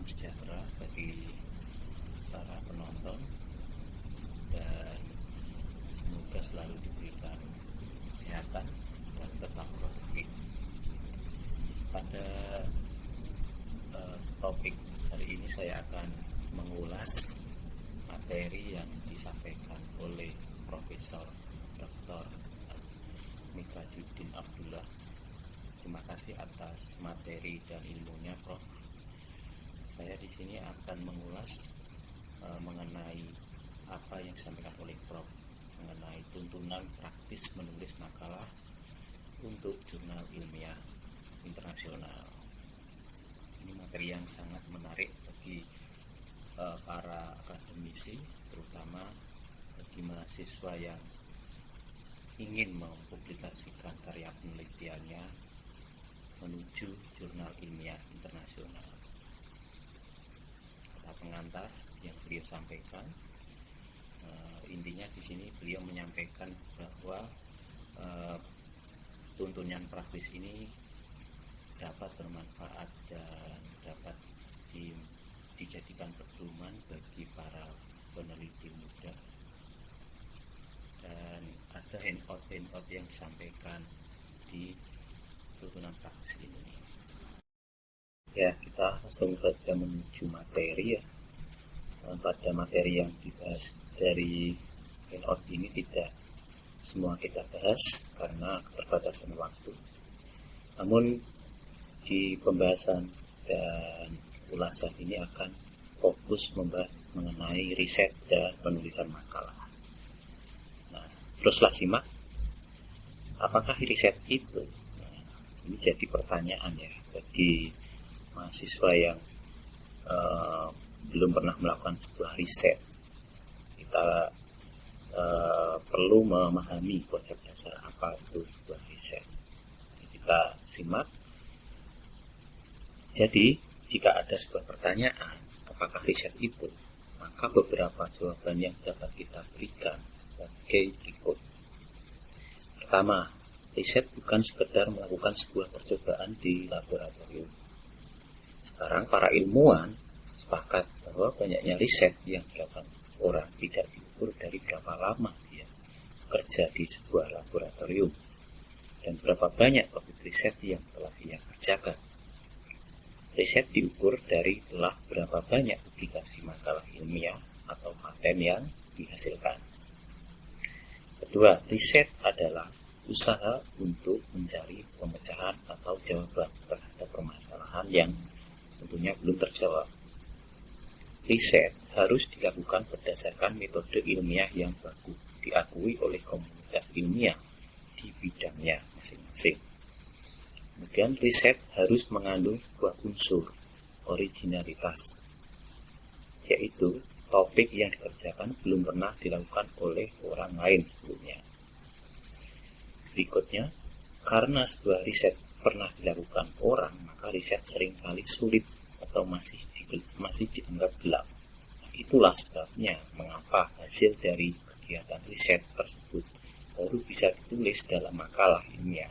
salam sejahtera bagi para penonton dan semoga selalu diberikan kesehatan dan tetap produktif. Pada topik hari ini saya akan mengulas materi yang disampaikan oleh Profesor Dr. Mikradyuddin Abdullah. Terima kasih atas materi dan ilmunya, Prof. Saya di sini akan mengulas mengenai apa yang disampaikan oleh Prof mengenai tuntunan praktis menulis makalah untuk jurnal ilmiah internasional. Ini materi yang sangat menarik bagi para akademisi, terutama bagi mahasiswa yang ingin mempublikasikan karya penelitiannya menuju jurnal ilmiah internasional. Kata pengantar yang beliau sampaikan, intinya di sini beliau menyampaikan bahwa tuntunan praktis ini dapat bermanfaat dan dapat dijadikan pedoman bagi para peneliti muda. Dan ada handout yang disampaikan di tuntunan praktis ini. Ya, kita langsung saja menuju materi ya. Pada materi yang dibahas dari handout ini tidak semua kita bahas karena keterbatasan waktu. Namun di pembahasan dan ulasan ini akan fokus membahas mengenai riset dan penulisan makalah. Nah, teruslah simak. Apakah riset itu? Nah, ini jadi pertanyaan ya bagi mahasiswa yang belum pernah melakukan sebuah riset. Kita perlu memahami konsep dasar apa itu sebuah riset. Kita simak. Jadi, jika ada sebuah pertanyaan, apakah riset itu? Maka beberapa jawaban yang dapat kita berikan sebagai berikut. Pertama, riset bukan sekedar melakukan sebuah percobaan di laboratorium. Sekarang para ilmuwan sepakat bahwa banyaknya riset yang dilakukan orang tidak diukur dari berapa lama dia bekerja di sebuah laboratorium dan berapa banyak topik riset yang telah ia kerjakan. Riset diukur dari telah berapa banyak publikasi makalah ilmiah atau paten yang dihasilkan. Kedua, riset adalah usaha untuk mencari pemecahan atau jawaban terhadap permasalahan yang tentunya belum terjawab. Riset harus dilakukan berdasarkan metode ilmiah yang baku, diakui oleh komunitas ilmiah di bidangnya masing-masing. Kemudian riset harus mengandung sebuah unsur originalitas, yaitu topik yang dikerjakan belum pernah dilakukan oleh orang lain sebelumnya. Berikutnya, karena sebuah riset pernah dilakukan orang, maka riset seringkali sulit atau masih dianggap gelap. Nah, itulah sebabnya mengapa hasil dari kegiatan riset tersebut baru bisa ditulis dalam makalah ilmiah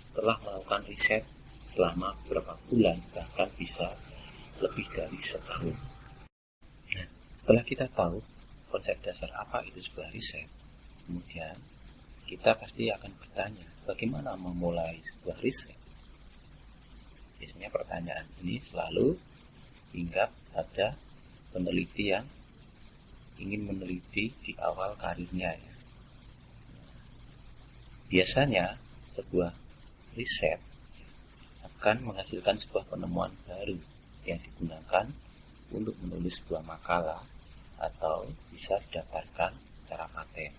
setelah melakukan riset selama beberapa bulan, bahkan bisa lebih dari setahun. Nah, setelah kita tahu konsep dasar apa itu sebuah riset, kemudian kita pasti akan bertanya, bagaimana memulai sebuah riset? Biasanya pertanyaan ini selalu hinggap pada peneliti yang ingin meneliti di awal karirnya ya. Biasanya sebuah riset akan menghasilkan sebuah penemuan baru yang digunakan untuk menulis sebuah makalah atau bisa didaftarkan secara paten.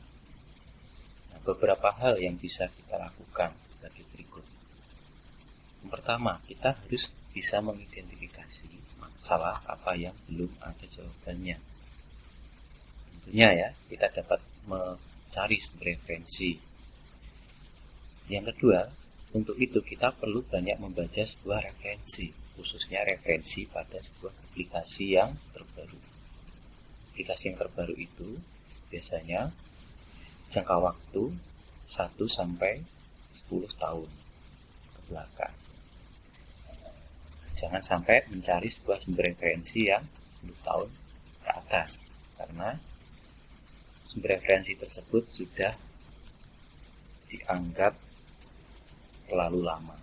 Nah, beberapa hal yang bisa kita lakukan sebagai berikut. Yang pertama, kita harus bisa mengidentifikasi masalah apa yang belum ada jawabannya. Tentunya ya, kita dapat mencari sumber referensi. Yang kedua, untuk itu kita perlu banyak membaca sebuah referensi, khususnya referensi pada sebuah publikasi yang terbaru. Publikasi yang terbaru itu biasanya jangka waktu 1-10 tahun ke belakang. Jangan sampai mencari sebuah sumber referensi yang 10 tahun ke atas, karena sumber referensi tersebut sudah dianggap terlalu lama.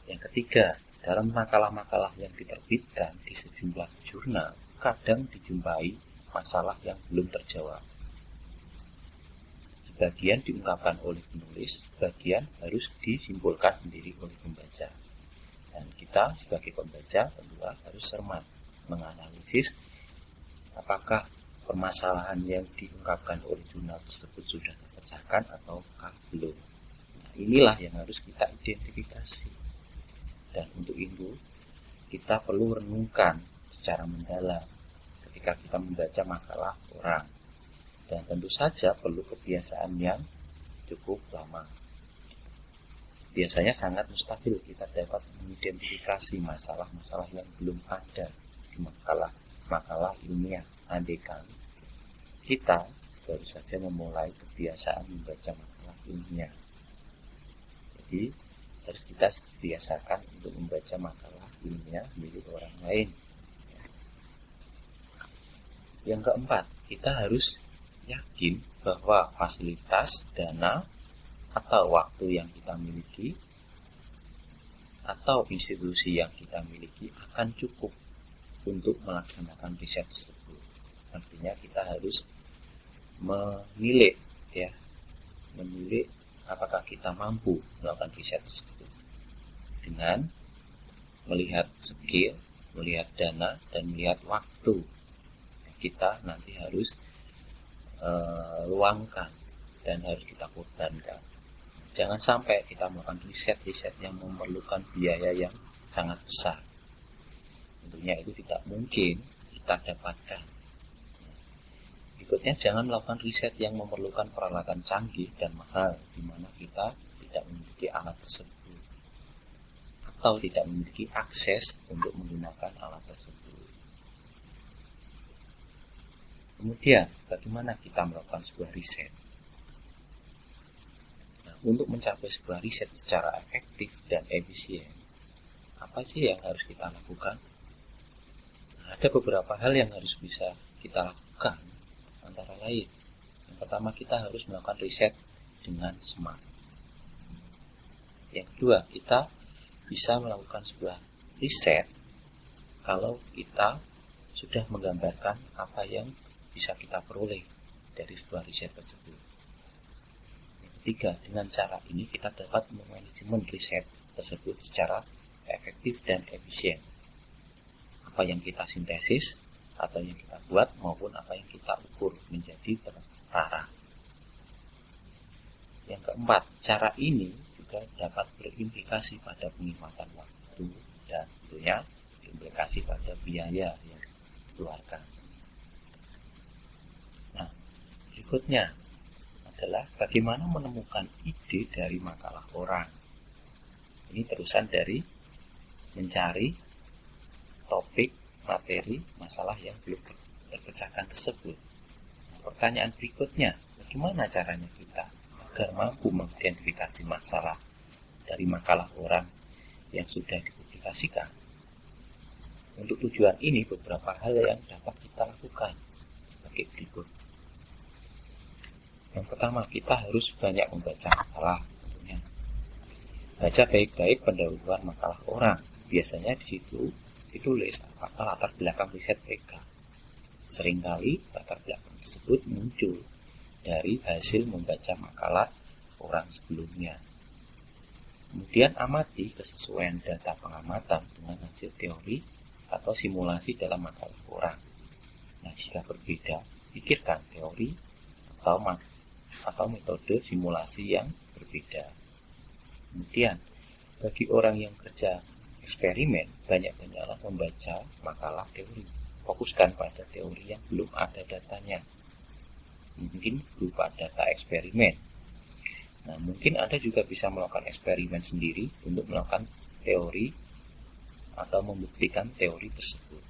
Yang ketiga, dalam makalah-makalah yang diterbitkan di sejumlah jurnal, kadang dijumpai masalah yang belum terjawab. Sebagian diungkapkan oleh penulis, sebagian harus disimpulkan sendiri oleh pembaca. Dan kita sebagai pembaca tentu harus cermat menganalisis apakah permasalahan yang diungkapkan oleh jurnal tersebut sudah terpecahkan ataukah belum. Nah, inilah yang harus kita identifikasi. Dan untuk itu kita perlu renungkan secara mendalam ketika kita membaca makalah orang. Dan tentu saja perlu kebiasaan yang cukup lama. Biasanya sangat mustahil kita dapat mengidentifikasi masalah-masalah yang belum ada di makalah ilmiah. Andaikan kita baru saja memulai kebiasaan membaca makalah ilmiah. Jadi harus kita biasakan untuk membaca makalah ilmiah milik orang lain. Yang keempat, kita harus yakin bahwa fasilitas, dana, atau waktu yang kita miliki atau institusi yang kita miliki akan cukup untuk melaksanakan riset tersebut. Artinya kita harus menilik apakah kita mampu melakukan riset tersebut dengan melihat skill, melihat dana, dan melihat waktu kita nanti harus luangkan dan harus kita korbankan. Jangan sampai kita melakukan riset yang memerlukan biaya yang sangat besar. Tentunya itu tidak mungkin kita dapatkan. Berikutnya, jangan melakukan riset yang memerlukan peralatan canggih dan mahal, di mana kita tidak memiliki alat tersebut atau tidak memiliki akses untuk menggunakan alat tersebut. Kemudian, bagaimana kita melakukan sebuah riset? Nah, untuk mencapai sebuah riset secara efektif dan efisien, apa sih yang harus kita lakukan? Nah, ada beberapa hal yang harus bisa kita lakukan, antara lain. Yang pertama, kita harus melakukan riset dengan smart. Yang kedua, kita bisa melakukan sebuah riset kalau kita sudah menggambarkan apa yang bisa kita peroleh dari sebuah riset tersebut. Yang ketiga, dengan cara ini kita dapat memanajemen riset tersebut secara efektif dan efisien. Apa yang kita sintesis atau yang kita buat maupun apa yang kita ukur menjadi terarah. Yang keempat, cara ini juga dapat berimplikasi pada penghematan waktu dan tentunya implikasi pada biaya yang dikeluarkan. Nah, berikutnya adalah bagaimana menemukan ide dari makalah orang. Ini terusan dari mencari topik, materi, masalah yang belum terpecahkan tersebut. Nah, pertanyaan berikutnya, bagaimana caranya kita agar mampu mengidentifikasi masalah dari makalah orang yang sudah dipublikasikan? Untuk tujuan ini, beberapa hal yang dapat kita lakukan sebagai berikut. Yang pertama, kita harus banyak membaca makalah. Tentunya, baca baik-baik pendahuluan makalah orang. Biasanya di situ ditulis apakah latar belakang riset mereka. Seringkali latar belakang tersebut muncul dari hasil membaca makalah orang sebelumnya. Kemudian amati kesesuaian data pengamatan dengan hasil teori atau simulasi dalam makalah orang. Nah, jika berbeda, pikirkan teori atau metode simulasi yang berbeda. Kemudian, bagi orang yang kerja eksperimen, banyak-banyaklah membaca makalah teori. Fokuskan pada teori yang belum ada datanya. Mungkin berupa data eksperimen. Nah, mungkin Anda juga bisa melakukan eksperimen sendiri untuk melakukan teori atau membuktikan teori tersebut.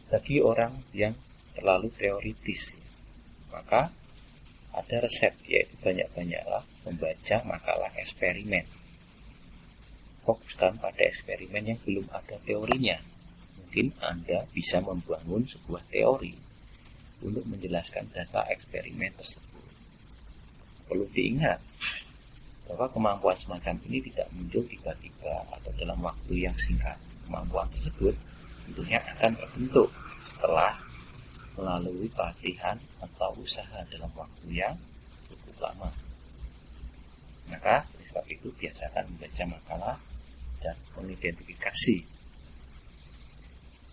Bagi orang yang terlalu teoritis, maka ada resep, yaitu banyak-banyaklah membaca makalah eksperimen. fokuskan pada eksperimen yang belum ada teorinya. Mungkin Anda bisa membangun sebuah teori untuk menjelaskan data eksperimen tersebut. Perlu diingat bahwa kemampuan semacam ini tidak muncul tiba-tiba atau dalam waktu yang singkat. Kemampuan tersebut tentunya akan terbentuk setelah melalui pelatihan atau usaha dalam waktu yang cukup lama. Maka oleh sebab itu biasakan membaca makalah dan mengidentifikasi.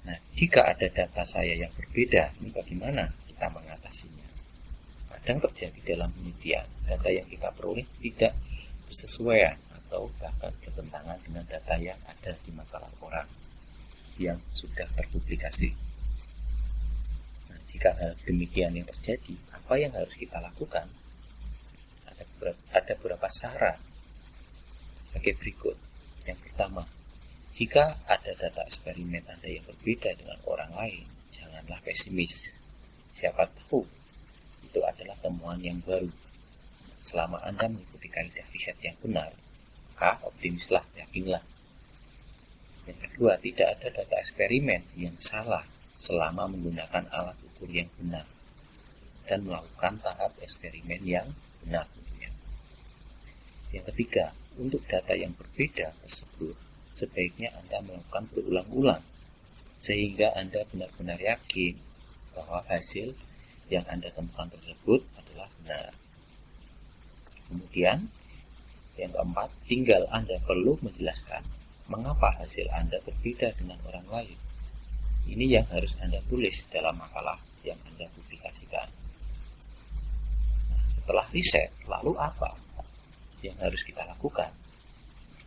Nah, jika ada data saya yang berbeda, ini bagaimana kita mengatasinya? Kadang terjadi dalam penelitian, data yang kita peroleh tidak bersesuaian atau bahkan bertentangan dengan data yang ada di makalah orang yang sudah terpublikasi. Nah, jika hal demikian yang terjadi, apa yang harus kita lakukan? Ada beberapa saran sebagai berikut. Yang pertama, jika ada data eksperimen Anda yang berbeda dengan orang lain, janganlah pesimis. Siapa tahu itu adalah temuan yang baru. Selama Anda mengikuti kaidah riset yang benar, maka optimislah, yakinlah. Yang kedua, tidak ada data eksperimen yang salah selama menggunakan alat ukur yang benar dan melakukan tahap eksperimen yang benar. Yang ketiga, untuk data yang berbeda tersebut, sebaiknya Anda melakukan berulang-ulang sehingga Anda benar-benar yakin bahwa hasil yang Anda temukan tersebut adalah benar. Kemudian, yang keempat, tinggal Anda perlu menjelaskan mengapa hasil Anda berbeda dengan orang lain. Ini yang harus Anda tulis dalam makalah yang Anda publikasikan. Nah, setelah riset, lalu apa yang harus kita lakukan?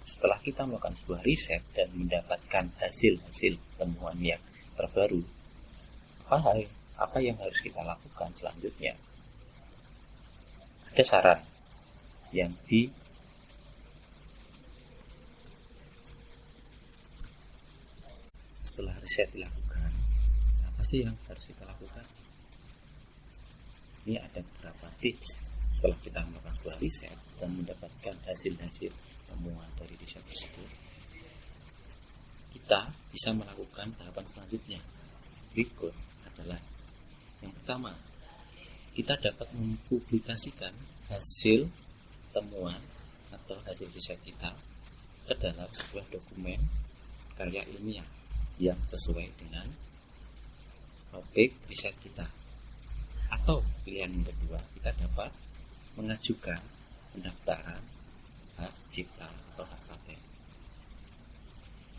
Setelah kita melakukan sebuah riset dan mendapatkan hasil-hasil temuan yang terbaru, apa yang harus kita lakukan selanjutnya? Ada saran yang setelah riset dilakukan, apa sih yang harus kita lakukan? Ini ada beberapa tips. Setelah kita melakukan sebuah riset dan mendapatkan hasil-hasil temuan dari riset tersebut, kita bisa melakukan tahapan selanjutnya. Berikut adalah yang pertama, kita dapat mempublikasikan hasil temuan atau hasil riset kita ke dalam sebuah dokumen karya ilmiah yang sesuai dengan topik riset kita. Atau pilihan yang kedua, kita dapat mengajukan pendaftaran hak cipta atau hak paten.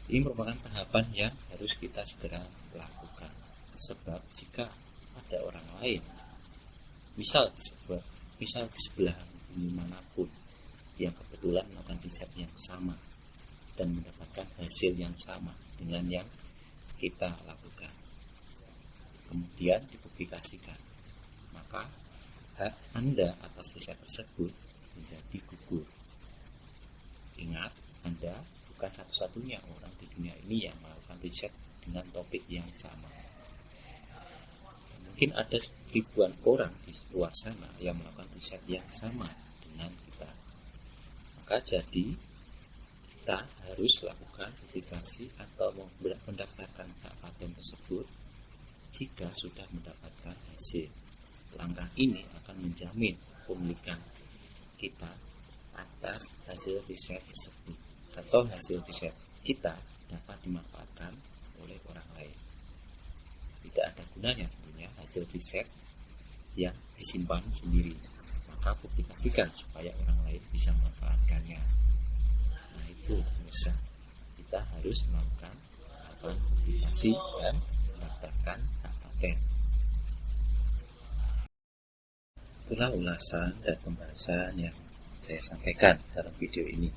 Ini merupakan tahapan yang harus kita segera lakukan, sebab jika ada orang lain, misal di sebelah bumi manapun yang kebetulan melakukan riset yang sama dan mendapatkan hasil yang sama dengan yang kita lakukan, kemudian dipublikasikan, maka hak Anda atas riset tersebut menjadi gugur. Ingat, Anda bukan satu-satunya orang di dunia ini yang melakukan riset dengan topik yang sama. Mungkin ada ribuan orang di luar sana yang melakukan riset yang sama dengan kita. Maka jadi kita harus lakukan publikasi atau mendaftarkan hak paten tersebut jika sudah mendapatkan hasil. Langkah ini akan menjamin kepemilikan kita atas hasil riset tersebut, atau hasil riset kita dapat dimanfaatkan oleh orang lain. Tidak ada gunanya tentunya hasil riset yang disimpan sendiri, maka publikasikan supaya orang lain bisa memanfaatkannya. Nah, itu bisa. Kita harus melakukan publikasi dan mendaftarkan hak paten. Itulah ulasan dan pembahasan yang saya sampaikan dalam video ini.